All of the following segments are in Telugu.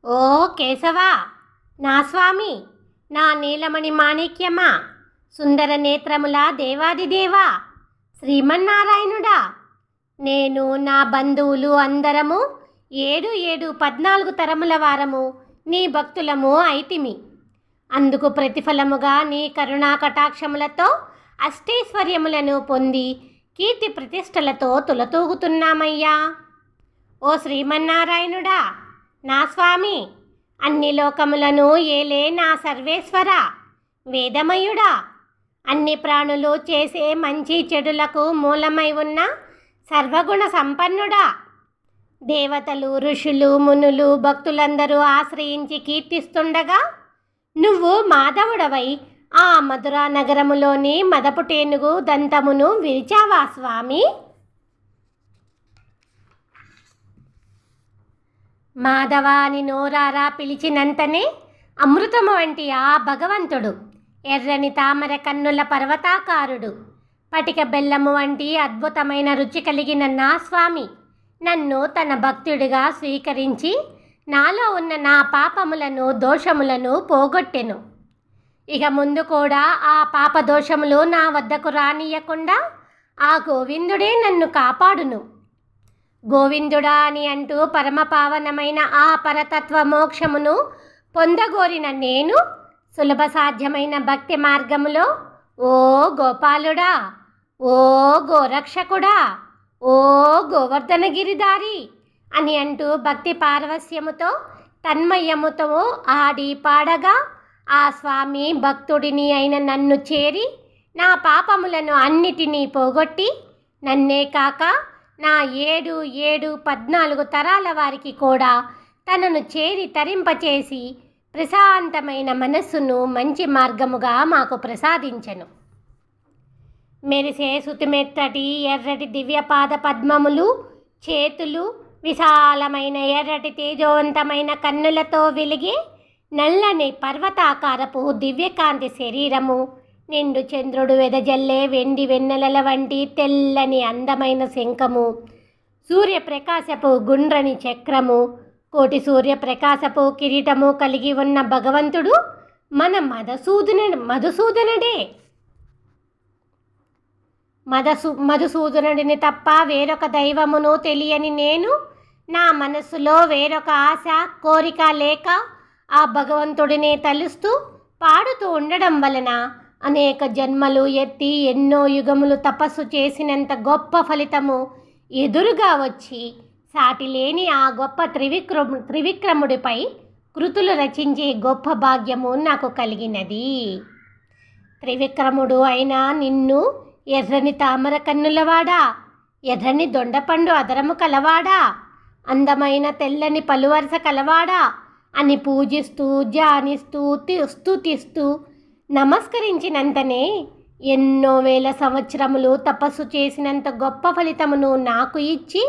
ఓ కేశవా, నా స్వామి, నా నీలమణి మాణిక్యమా, సుందర నేత్రముల దేవాదిదేవా, శ్రీమన్నారాయణుడా, నేను నా బంధువులు అందరము 7 తరముల వారము నీ భక్తులము అయితిమి. అందుకు ప్రతిఫలముగా నీ కరుణా కటాక్షములతో అష్టైశ్వర్యములను పొంది కీర్తి ప్రతిష్టలతో తులతూగుతున్నామయ్యా. ఓ శ్రీమన్నారాయణుడా, నా స్వామి, అన్ని లోకములను ఏలే నా సర్వేశ్వర, వేదమయుడా, అన్ని ప్రాణులు చేసే మంచి చెడులకు మూలమై ఉన్న సర్వగుణ సంపన్నుడా, దేవతలు, ఋషులు, మునులు, భక్తులందరూ ఆశ్రయించి కీర్తిస్తుండగా నువ్వు మాధవుడవై ఆ మధురా నగరములోని మదపుటేనుగు దంతమును విరిచావా స్వామి? మాధవాని నోరారా పిలిచినంతనే అమృతము వంటి ఆ భగవంతుడు, ఎర్రని తామర కన్నుల పర్వతాకారుడు, పటిక బెల్లము వంటి అద్భుతమైన రుచి కలిగిన నా స్వామి నన్ను తన భక్తుడిగా స్వీకరించి నాలో ఉన్న నా పాపములను దోషములను పోగొట్టెను. ఇక ముందు కూడా ఆ పాప దోషములు నా వద్దకు రానియకుండా ఆ గోవిందుడే నన్ను కాపాడును. గోవిందుడా అని అంటూ పరమపావనమైన ఆ పరతత్వ మోక్షమును పొందగోరిన నేను సులభ సాధ్యమైన భక్తి మార్గములో ఓ గోపాలుడా, ఓ గోరక్షకుడా, ఓ గోవర్ధనగిరిదారి అని అంటూ భక్తి పారవస్యముతో తన్మయముతో ఆడి పాడగా ఆ స్వామి భక్తుడిని అయిన నన్ను చేరి నా పాపములను అన్నిటినీ పోగొట్టి నన్నే కాక నా 14 తరాల వారికి కూడా తనను చేరి తరింపచేసి ప్రశాంతమైన మనస్సును మంచి మార్గముగా మాకు ప్రసాదించెను. మెరిసే సుతిమెత్తటి ఎర్రటి దివ్యపాద పద్మములు, చేతులు, విశాలమైన ఎర్రటి తేజోవంతమైన కన్నులతో వెలిగే నల్లని పర్వతాకారపు దివ్యకాంతి శరీరము, నిండు చంద్రుడు వెదజల్లే వెండి వెన్నెలల వంటి తెల్లని అందమైన శంఖము, సూర్యప్రకాశపు గుండ్రని చక్రము, కోటి సూర్యప్రకాశపు కిరీటము కలిగి ఉన్న భగవంతుడు మన మధుసూదనుడే. మధుసూదనుడిని తప్ప వేరొక దైవమును తెలియని నేను నా మనస్సులో వేరొక ఆశ కోరిక లేక ఆ భగవంతుడినే తలుస్తూ పాడుతూ ఉండడం వలన అనేక జన్మలు ఎత్తి ఎన్నో యుగములు తపస్సు చేసినంత గొప్ప ఫలితము ఎదురుగా వచ్చి సాటిలేని ఆ గొప్ప త్రివిక్రముడిపై కృతులు రచించే గొప్ప భాగ్యము నాకు కలిగినది. త్రివిక్రముడు అయినా నిన్ను ఎర్రని తామర కన్నులవాడా, ఎర్రని దొండపండు అదరము కలవాడా, అందమైన తెల్లని పలువరస కలవాడా అని పూజిస్తూ ధ్యానిస్తూ స్తుతిస్తూ నమస్కరించినంతనే ఎన్నో వేల సంవత్సరములు తపస్సు చేసినంత గొప్ప ఫలితమును నాకు ఇచ్చి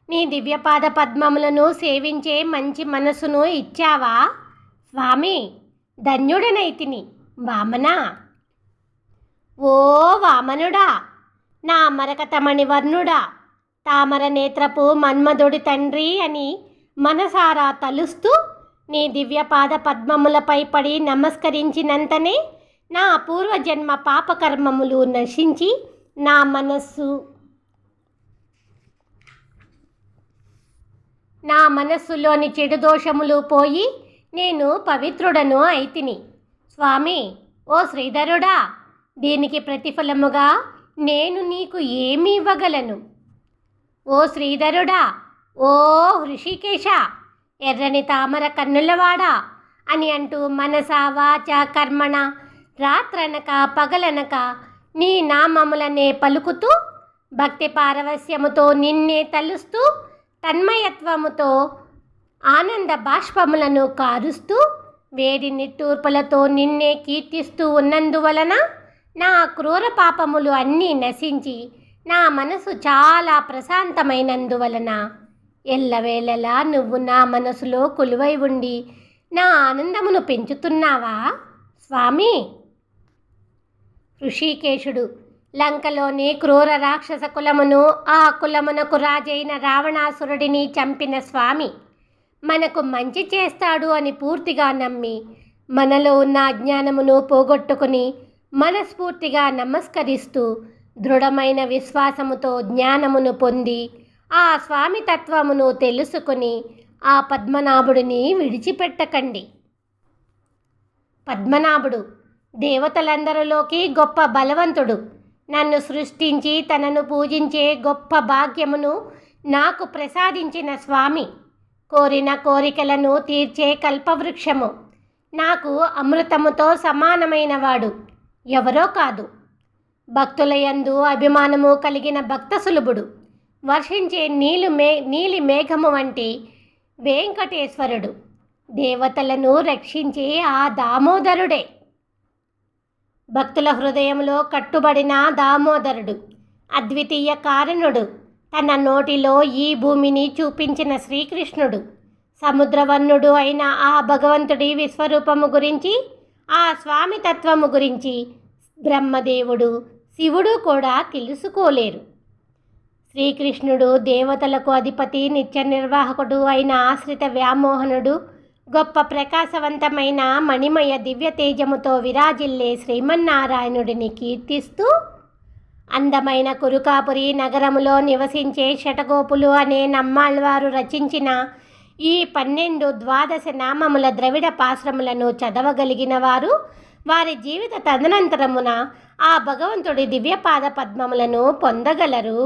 నీ దివ్యపాద పద్మములను సేవించే మంచి మనసును ఇచ్చావా స్వామి? ధన్యుడనైతిని వామనా. ఓ వామనుడా, నా మరకతమణి వర్ణుడా, తామర నేత్రపు మన్మధుడి తండ్రి అని మనసారా తలుస్తూ నీ దివ్యపాద పద్మములపై పడి నమస్కరించినంతనే నా పూర్వజన్మ పాపకర్మములు నశించి నా మనస్సులోని చెడు దోషములు పోయి నేను పవిత్రుడను అయితిని. స్వామి, ఓ శ్రీధరుడా, దీనికి ప్రతిఫలముగా నేను నీకు ఏమి ఇవ్వగలను? ఓ శ్రీధరుడా, ఓ హృషికేశ, ఎర్రని తామర కన్నులవాడా అని అంటూ మనస వాచ కర్మణ రాత్రనక పగలనక నీ నామములనే పలుకుతూ భక్తి పారవస్యముతో నిన్నే తలుస్తూ తన్మయత్వముతో ఆనంద బాష్పములను కారుస్తూ వేడి నిట్టూర్పులతో నిన్నే కీర్తిస్తూ ఉన్నందువలన నా క్రూర పాపములు అన్నీ నశించి నా మనసు చాలా ప్రశాంతమైనందువలన ఎల్లవేళలా నువ్వు నా మనసులో కొలువై ఉండి నా ఆనందమును పెంచుతున్నావా స్వామి? ఋషికేశుడు లంకలోని క్రూర రాక్షస కులమును, ఆ కులమునకు రాజైన రావణాసురుడిని చంపిన స్వామి మనకు మంచి చేస్తాడు అని పూర్తిగా నమ్మి మనలో ఉన్న అజ్ఞానమును పోగొట్టుకుని మనస్ఫూర్తిగా నమస్కరిస్తూ దృఢమైన విశ్వాసముతో జ్ఞానమును పొంది ఆ స్వామి తత్వమును తెలుసుకుని ఆ పద్మనాభుడిని విడిచిపెట్టకండి. పద్మనాభుడు దేవతలందరిలోకి గొప్ప బలవంతుడు. నన్ను సృష్టించి తనను పూజించే గొప్ప భాగ్యమును నాకు ప్రసాదించిన స్వామి. కోరిన కోరికలను తీర్చే కల్పవృక్షము. నాకు అమృతముతో సమానమైనవాడు ఎవరో కాదు. భక్తులయందు అభిమానము కలిగిన భక్త సులభుడు. వర్షించే నీలి మేఘము వంటి వెంకటేశ్వరుడు. దేవతలను రక్షించే ఆ దామోదరుడే. భక్తుల హృదయంలో కట్టుబడిన దామోదరుడు అద్వితీయ కారణుడు. తన నోటిలో ఈ భూమిని చూపించిన శ్రీకృష్ణుడు. సముద్రవర్ణుడు అయిన ఆ భగవంతుడి విశ్వరూపము గురించి, ఆ స్వామి తత్వము గురించి బ్రహ్మదేవుడు, శివుడు కూడా తెలుసుకోలేరు. శ్రీకృష్ణుడు దేవతలకు అధిపతి, నిత్య నిర్వాహకుడు అయిన ఆశ్రిత వ్యామోహనుడు. గొప్ప ప్రకాశవంతమైన మణిమయ దివ్య తేజముతో విరాజిల్లే శ్రీమన్నారాయణుడిని కీర్తిస్తూ అందమైన కురుకాపురి నగరములో నివసించే శటగోపులు అనే నమ్మాళ్వారు రచించిన ఈ 12-12 నామముల ద్రవిడ పాశ్రములను చదవగలిగిన వారు వారి జీవిత తదనంతరమున ఆ భగవంతుడి దివ్యపాద పద్మములను పొందగలరు.